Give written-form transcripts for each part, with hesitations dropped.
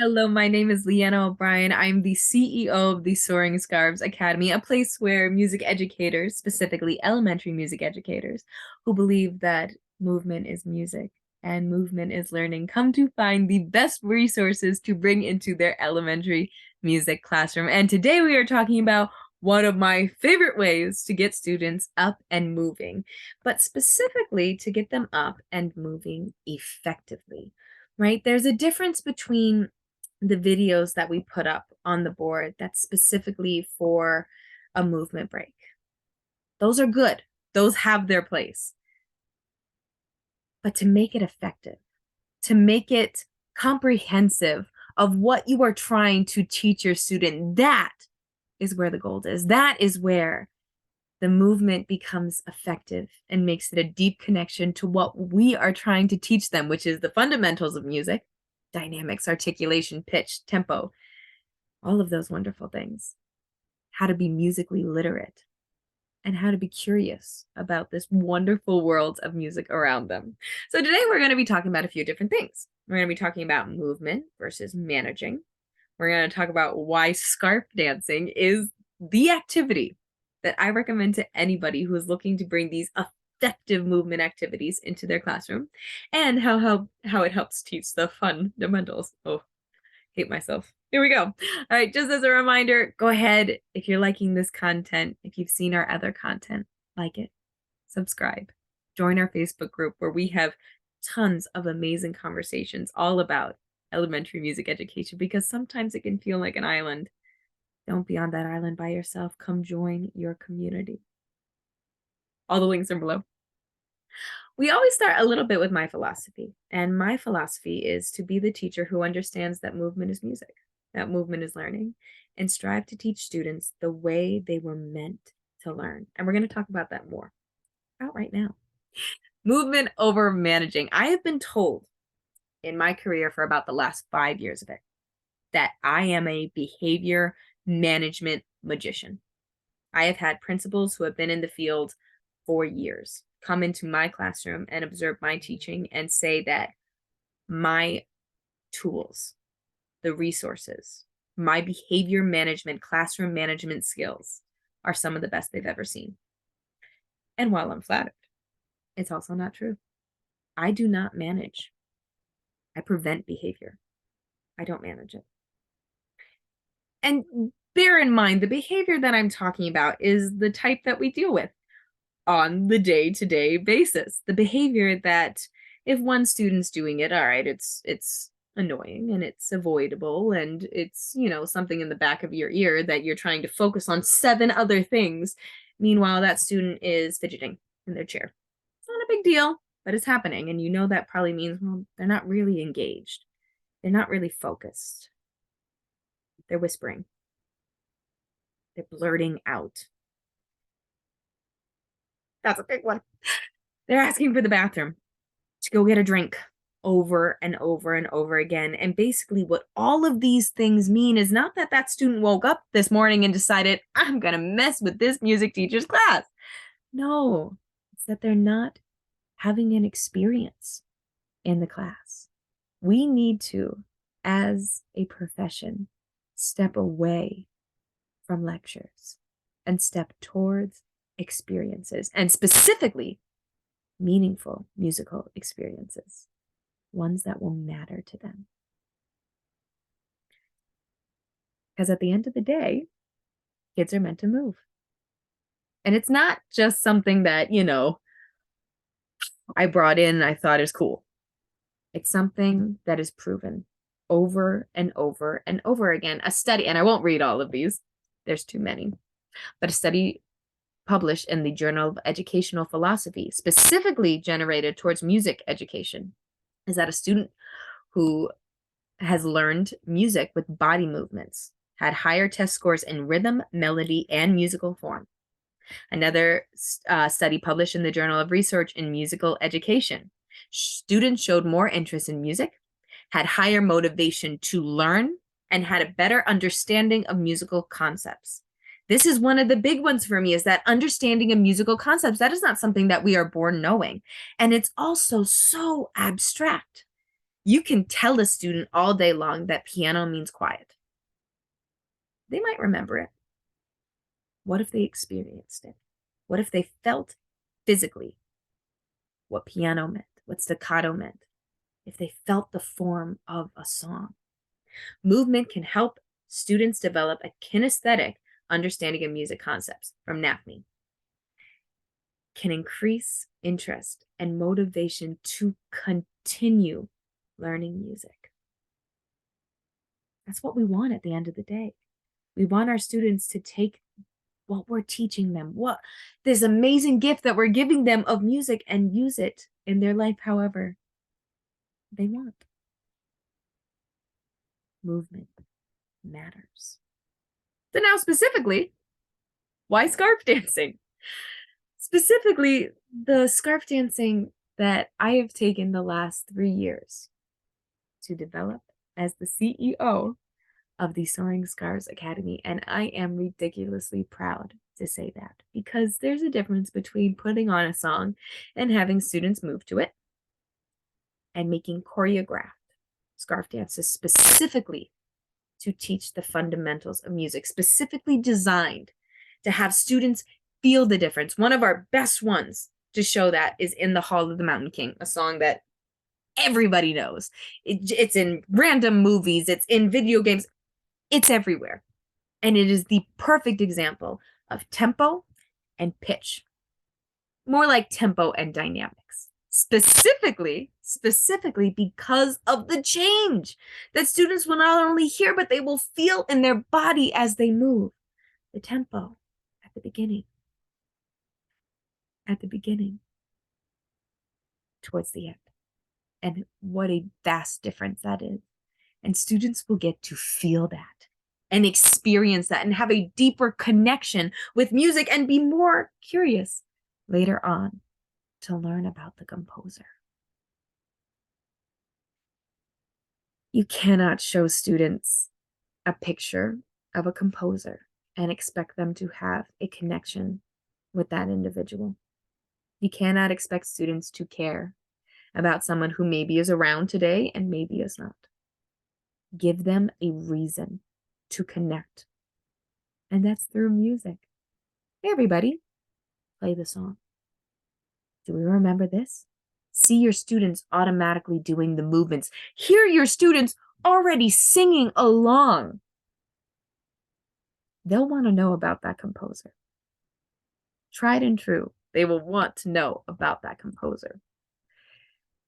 Hello, my name is Leanna O'Brien. I'm the CEO of the Soaring Scarves Academy, a place where music educators, specifically elementary music educators, who believe that movement is music and movement is learning, come to find the best resources to bring into their elementary music classroom. And today we are talking about one of my favorite ways to get students up and moving, but specifically to get them up and moving effectively, right? There's a difference between the videos that we put up on the board that's specifically for a movement break. Those are good. Those have their place. But to make it effective, to make it comprehensive of what you are trying to teach your student, that is where the gold is. That is where the movement becomes effective and makes it a deep connection to what we are trying to teach them, which is the fundamentals of music, dynamics, articulation, pitch, tempo, all of those wonderful things. How to be musically literate and how to be curious about this wonderful world of music around them. So today we're going to be talking about a few different things. We're going to be talking about movement versus managing. We're going to talk about why scarf dancing is the activity that I recommend to anybody who is looking to bring these effective movement activities into their classroom, and how it helps teach the fundamentals. Oh, hate myself. Here we go. All right, just as a reminder, go ahead if you're liking this content, if you've seen our other content, like it, subscribe, join our Facebook group where we have tons of amazing conversations all about elementary music education, because sometimes it can feel like an island. Don't be on that island by yourself. Come join your community. All the links are below. We always start a little bit with my philosophy, and my philosophy is to be the teacher who understands that movement is music, that movement is learning, and strive to teach students the way they were meant to learn. And we're going to talk about that more out right now. Movement over managing. I have been told in my career for about the last 5 years of it that I am a behavior management magician. I have had principals who have been in the field for years come into my classroom and observe my teaching and say that my tools, the resources, my behavior management, classroom management skills are some of the best they've ever seen. And while I'm flattered, it's also not true. I do not manage. I prevent behavior. I don't manage it. And bear in mind, the behavior that I'm talking about is the type that we deal with on the day-to-day basis. The behavior that if one student's doing it, all right, it's annoying and it's avoidable and it's, something in the back of your ear that you're trying to focus on 7 other things. Meanwhile, that student is fidgeting in their chair. It's not a big deal, but it's happening. And that probably means, well, they're not really engaged. They're not really focused. They're whispering. They're blurting out. That's a big one. They're asking for the bathroom, to go get a drink over and over and over again. And basically what all of these things mean is not that that student woke up this morning and decided, I'm going to mess with this music teacher's class. No, it's that they're not having an experience in the class. We need to, as a profession, step away from lectures and step towards experiences, and specifically meaningful musical experiences, ones that will matter to them. Because at the end of the day, kids are meant to move. And it's not just something that, I brought in and I thought is cool. It's something that is proven over and over and over again. A study, and I won't read all of these, there's too many, but a study published in the Journal of Educational Philosophy, specifically generated towards music education, is that a student who has learned music with body movements had higher test scores in rhythm, melody, and musical form. Another study published in the Journal of Research in Musical Education, students showed more interest in music, had higher motivation to learn, and had a better understanding of musical concepts. This is one of the big ones for me, is that understanding of musical concepts, that is not something that we are born knowing. And it's also so abstract. You can tell a student all day long that piano means quiet. They might remember it. What if they experienced it? What if they felt physically what piano meant, what staccato meant? If they felt the form of a song? Movement can help students develop a kinesthetic understanding of music concepts from NAFME, can increase interest and motivation to continue learning music. That's what we want at the end of the day. We want our students to take what we're teaching them, what this amazing gift that we're giving them of music, and use it in their life however they want. Movement matters. So now specifically, why scarf dancing? Specifically, the scarf dancing that I have taken the last 3 years to develop as the CEO of the Soaring Scarves Academy. And I am ridiculously proud to say that, because there's a difference between putting on a song and having students move to it and making choreographed scarf dances specifically to teach the fundamentals of music, specifically designed to have students feel the difference. One of our best ones to show that is In the Hall of the Mountain King, a song that everybody knows. It's in random movies, it's in video games, it's everywhere. And it is the perfect example of tempo and pitch. More like tempo and dynamics. Specifically because of the change that students will not only hear, but they will feel in their body as they move. The tempo at the beginning, towards the end. And what a vast difference that is. And students will get to feel that and experience that and have a deeper connection with music and be more curious later on to learn about the composer. You cannot show students a picture of a composer and expect them to have a connection with that individual. You cannot expect students to care about someone who maybe is around today and maybe is not. Give them a reason to connect. And that's through music. Hey, everybody, play the song. Do we remember this? See your students automatically doing the movements. Hear your students already singing along. They'll want to know about that composer. Tried and true, they will want to know about that composer.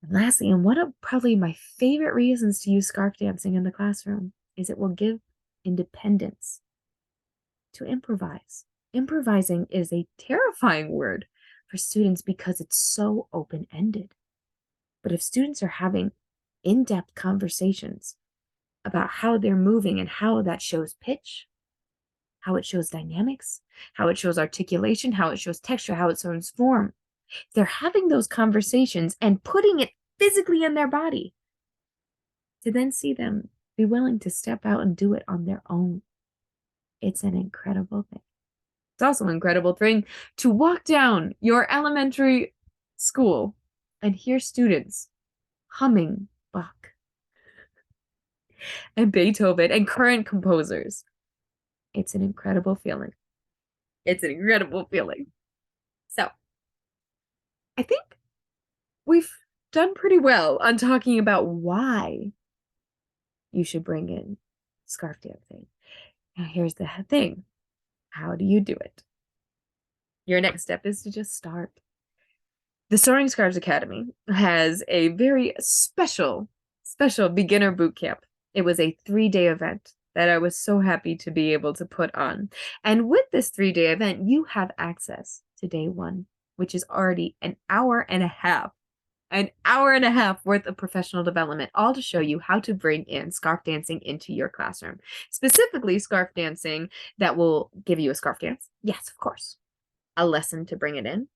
And lastly, and one of probably my favorite reasons to use scarf dancing in the classroom is it will give independence to improvise. Improvising is a terrifying word for students because it's so open-ended. But if students are having in-depth conversations about how they're moving and how that shows pitch, how it shows dynamics, how it shows articulation, how it shows texture, how it shows form, they're having those conversations and putting it physically in their body, to then see them be willing to step out and do it on their own. It's an incredible thing. It's also an incredible thing to walk down your elementary school and hear students humming Bach and Beethoven and current composers. It's an incredible feeling. It's an incredible feeling. So, I think we've done pretty well on talking about why you should bring in scarf dancing. Now, here's the thing. How do you do it? Your next step is to just start. The Soaring Scarves Academy has a very special beginner boot camp. It was a 3-day event that I was so happy to be able to put on. And with this 3-day event, you have access to day 1, which is already an hour and a half worth of professional development, all to show you how to bring in scarf dancing into your classroom. Specifically, scarf dancing that will give you a scarf dance. Yes, of course. A lesson to bring it in.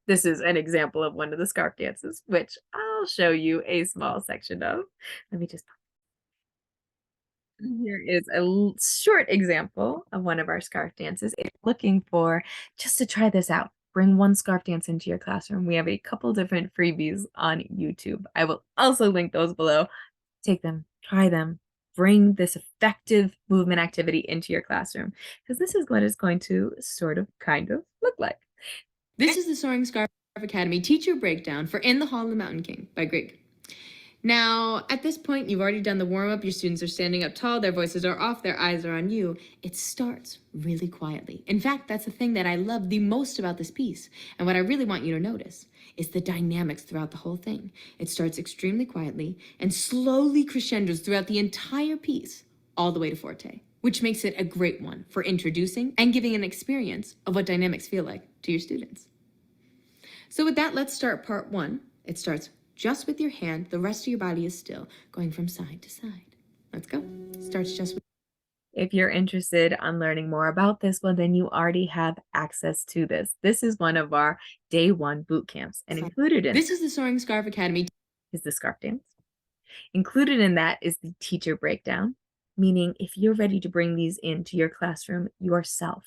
This is an example of one of the scarf dances, which I'll show you a small section of. Let me just... Here is a short example of one of our scarf dances. If you're looking for just to try this out, bring one scarf dance into your classroom. We have a couple different freebies on YouTube. I will also link those below. Take them, try them, bring this effective movement activity into your classroom, because this is what it's going to kind of look like. This is the Soaring Scarf Academy teacher breakdown for In the Hall of the Mountain King by Greg. Now, at this point, you've already done the warm-up. Your students are standing up tall. Their voices are off. Their eyes are on you. It starts really quietly. In fact, that's the thing that I love the most about this piece. And what I really want you to notice is the dynamics throughout the whole thing. It starts extremely quietly and slowly crescendos throughout the entire piece, all the way to forte, which makes it a great one for introducing and giving an experience of what dynamics feel like to your students. So with that, let's start part one. It starts just with your hand. The rest of your body is still, going from side to side. Let's go. It starts just with... If you're interested on learning more about this, well, then you already have access to this. This is one of our day one boot camps, and included in this is the Soaring Scarf Academy is the scarf dance. Included in that is the teacher breakdown, meaning if you're ready to bring these into your classroom yourself,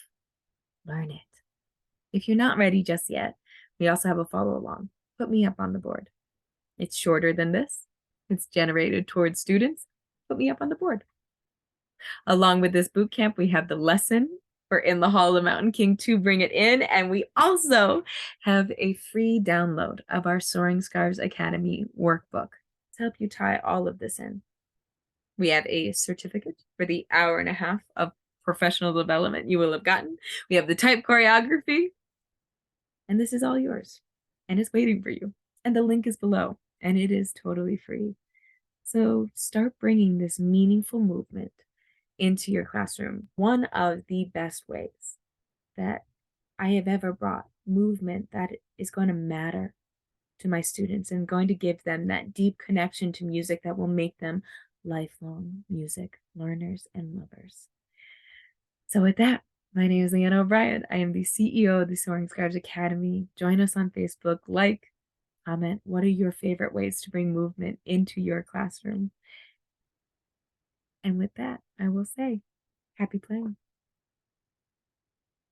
learn it. If you're not ready just yet, we also have a follow along. Put me up on the board. It's shorter than this. It's generated towards students. Put me up on the board. Along with this boot camp, we have the lesson for In the Hall of the Mountain King to bring it in. And we also have a free download of our Soaring Scarves Academy workbook to help you tie all of this in. We have a certificate for the hour and a half of professional development you will have gotten. We have the type choreography. And this is all yours. And it's waiting for you. And the link is below. And it is totally free. So start bringing this meaningful movement into your classroom. One of the best ways that I have ever brought movement that is going to matter to my students and going to give them that deep connection to music that will make them lifelong music learners and lovers. So with that, my name is Leanna O'Brien. I am the CEO of the Soaring Scarves Academy. Join us on Facebook, like, comment. What are your favorite ways to bring movement into your classroom? And with that, I will say, happy playing.